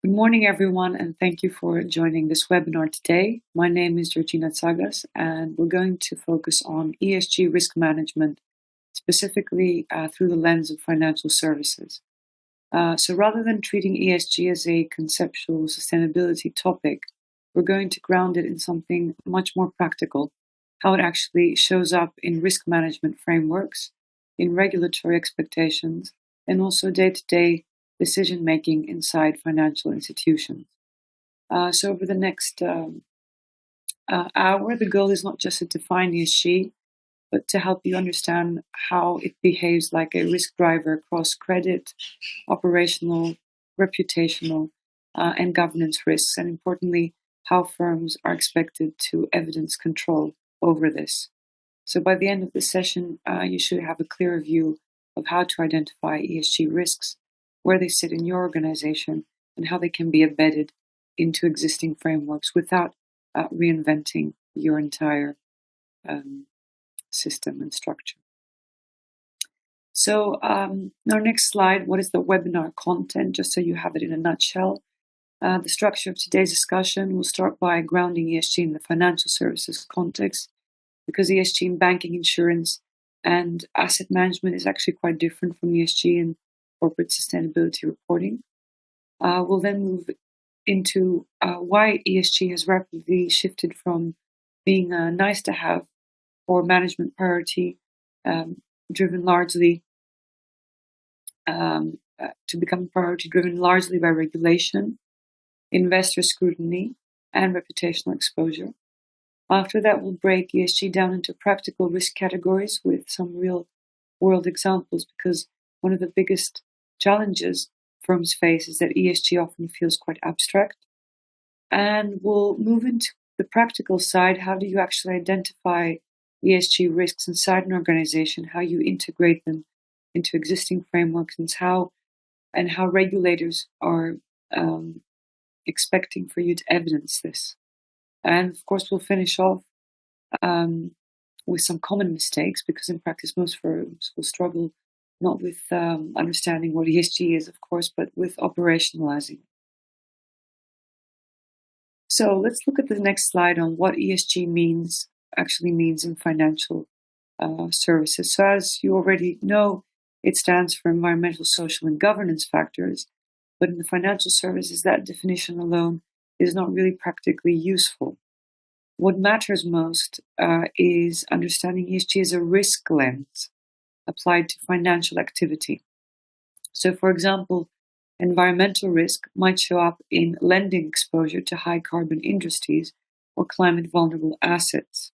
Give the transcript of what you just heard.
Good morning, everyone, and thank you for joining this webinar today. My name is Georgina Tsagas, and we're going to focus on ESG risk management, specifically through the lens of financial services. So rather than treating ESG as a conceptual sustainability topic, we're going to ground it in something much more practical, how it actually shows up in risk management frameworks, in regulatory expectations, and also day-to-day decision-making inside financial institutions. So over the next hour, the goal is not just to define ESG, but to help you understand how it behaves like a risk driver across credit, operational, reputational, and governance risks, and importantly, how firms are expected to evidence control over this. So by the end of the session, you should have a clearer view of how to identify ESG risks, where they sit in your organization, and how they can be embedded into existing frameworks without reinventing your entire system and structure. So our next slide, what is the webinar content, just so you have it in a nutshell. The structure of today's discussion will start by grounding ESG in the financial services context, because ESG in banking, insurance, and asset management is actually quite different from ESG in corporate sustainability reporting. We'll then move into why ESG has rapidly shifted from being a nice to have or management priority driven largely to become a priority driven largely by regulation, investor scrutiny, and reputational exposure. After that, we'll break ESG down into practical risk categories with some real world examples, because one of the biggest challenges firms face is that ESG often feels quite abstract. And we'll move into the practical side. How do you actually identify ESG risks inside an organization, how you integrate them into existing frameworks, and how regulators are expecting for you to evidence this. And of course, we'll finish off with some common mistakes, because in practice, most firms will struggle not with understanding what ESG is, of course, but with operationalizing. So let's look at the next slide on what ESG actually means in financial services. So as you already know, it stands for environmental, social, and governance factors. But in the financial services, that definition alone is not really practically useful. What matters most is understanding ESG as a risk lens applied to financial activity. So, for example, environmental risk might show up in lending exposure to high carbon industries or climate vulnerable assets.